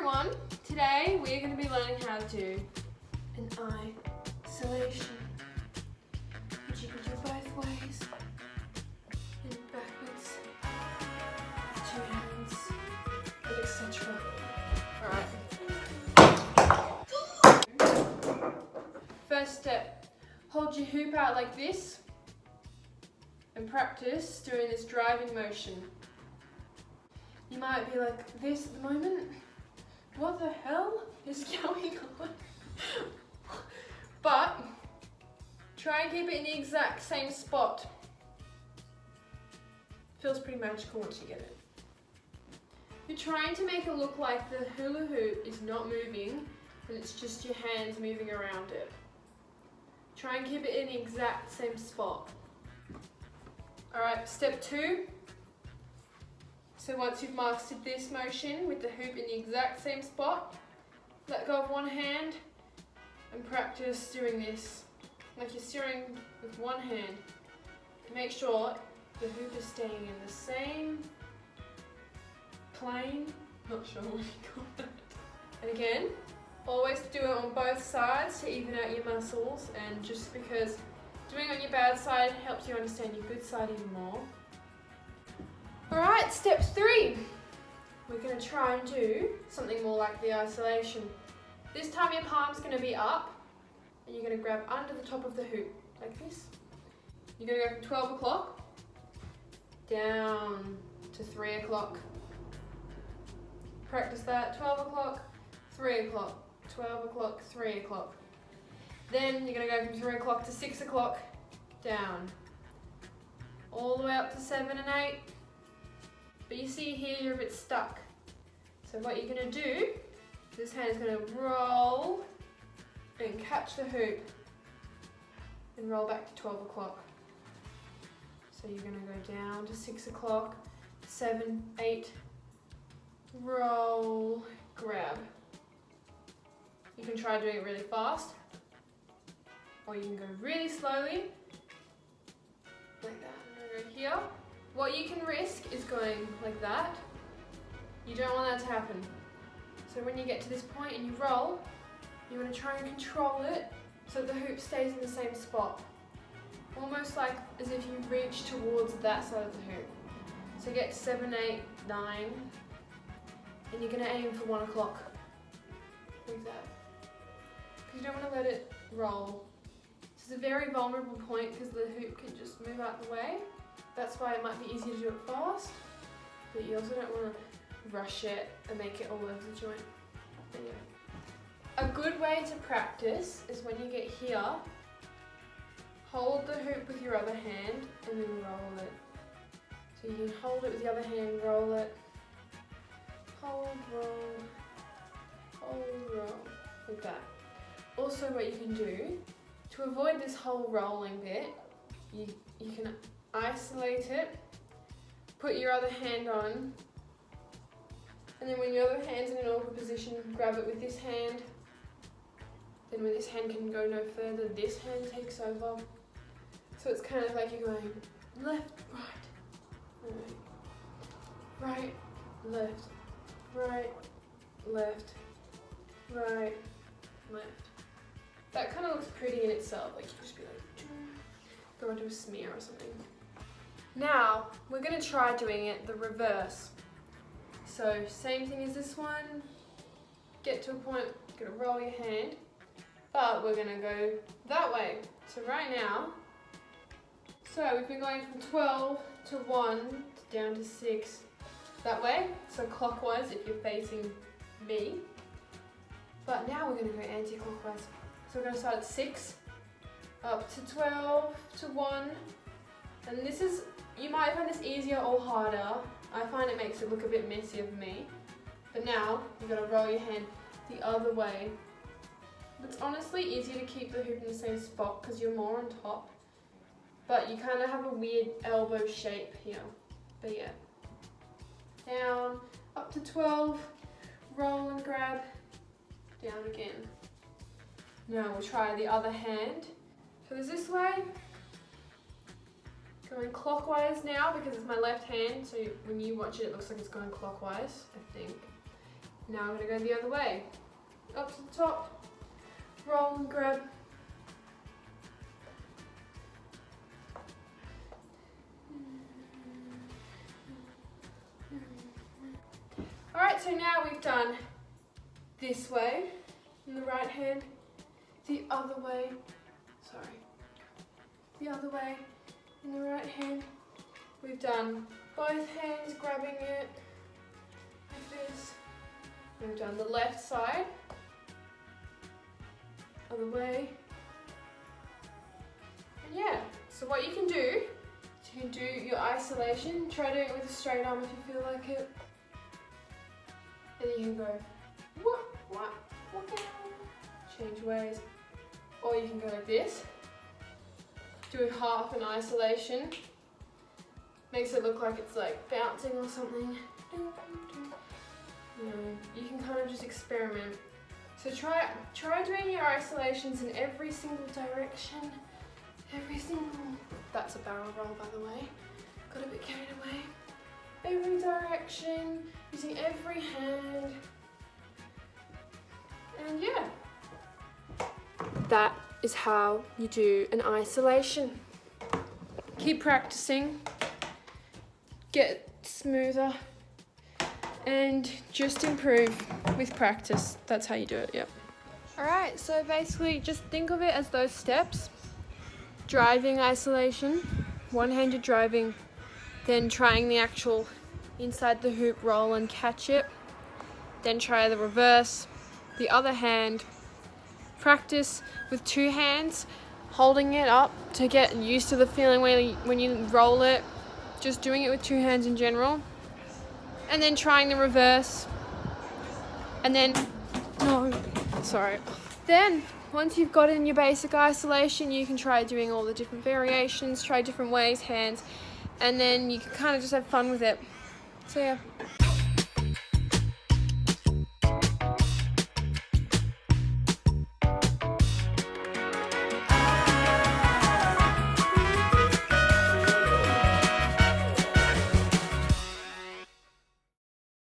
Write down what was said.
everyone, today we're going to be learning how to do an isolation, which you can do both ways, and backwards, with 2 hands, and etc. Alright. First step, hold your hoop out like this and practice doing this driving motion. You might be like this at the moment. What the hell is going on? But try and keep it in the exact same spot. Feels pretty magical once you get it. You're trying to make it look like the hula hoop is not moving and it's just your hands moving around it. Try and keep it in the exact same spot. Alright, step 2. So once you've mastered this motion with the hoop in the exact same spot, let go of one hand and practice doing this. Like you're steering with one hand. Make sure the hoop is staying in the same plane. Not sure what you call that. And again, always do it on both sides to even out your muscles, and just because doing it on your bad side helps you understand your good side even more. Alright, step 3. We're going to try and do something more like the isolation. This time your palm's going to be up and you're going to grab under the top of the hoop, like this. You're going to go from 12 o'clock down to 3 o'clock. Practice that, 12 o'clock, 3 o'clock, 12 o'clock, 3 o'clock. Then you're going to go from 3 o'clock to 6 o'clock, down. All the way up to 7 and 8. But you see here you're a bit stuck. So what you're going to do, this hand is going to roll and catch the hoop and roll back to 12 o'clock. So you're going to go down to 6 o'clock, 7, 8, roll, grab. You can try doing it really fast, or you can go really slowly, like that. I'm going to go here. What you can risk is going like that. You don't want that to happen. So when you get to this point and you roll, you want to try and control it so that the hoop stays in the same spot. Almost like as if you reach towards that side of the hoop. So get to 7, 8, 9, and you're going to aim for 1 o'clock. Like that. Because you don't want to let it roll. This is a very vulnerable point because the hoop can just move out the way. That's why it might be easier to do it fast, but you also don't want to rush it and make it all over the joint. Anyway. A good way to practice is when you get here, hold the hoop with your other hand and then roll it. So you can hold it with the other hand, roll it, hold, roll, hold, roll, like that. Also what you can do, to avoid this whole rolling bit, you can isolate it, put your other hand on, and then when your other hand's in an awkward position, grab it with this hand. Then when this hand can go no further, this hand takes over. So it's kind of like you're going left, right, left, right, left, right, left. That kind of looks pretty in itself, like you just be like, go into a smear or something. Now, we're going to try doing it the reverse. So, same thing as this one. Get to a point, you're going to roll your hand, but we're going to go that way. So right now, we've been going from 12 to 1, down to 6, that way. So clockwise if you're facing me. But now we're going to go anti-clockwise. So we're going to start at 6, up to 12, to 1. And this is, you might find this easier or harder. I find it makes it look a bit messier for me. But now, you've got to roll your hand the other way. It's honestly easier to keep the hoop in the same spot because you're more on top. But you kind of have a weird elbow shape here. But yeah. Down, up to 12, roll and grab, down again. Now we'll try the other hand. So it's this way. Going clockwise now because it's my left hand, so when you watch it, it looks like it's going clockwise, I think. Now I'm going to go the other way. Up to the top, roll and grab. Alright, so now we've done this way in the right hand, the other way, the other way in the right hand. We've done both hands grabbing it like this. We've done the left side, other way. And yeah, so what you can do is you can do your isolation. Try doing it with a straight arm if you feel like it. And then you can go, what, change ways. Or you can go like this, do half an isolation. Makes it look like it's like bouncing or something. You know, you can kind of just experiment. So try doing your isolations in every single direction. That's a barrel roll, by the way. Got a bit carried away. Every direction, using every hand. And yeah. That is how you do an isolation. Keep practicing. Get smoother. And just improve with practice. That's how you do it, yep. Alright, so basically just think of it as those steps. Driving isolation, one-handed driving, then trying the actual inside the hoop roll and catch it, then try the reverse, the other hand, practice with two hands, holding it up to get used to the feeling when you roll it, just doing it with two hands in general, and then trying the reverse, and then, then once you've got in your basic isolation, you can try doing all the different variations, try different ways, hands, and then you can kind of just have fun with it. So yeah.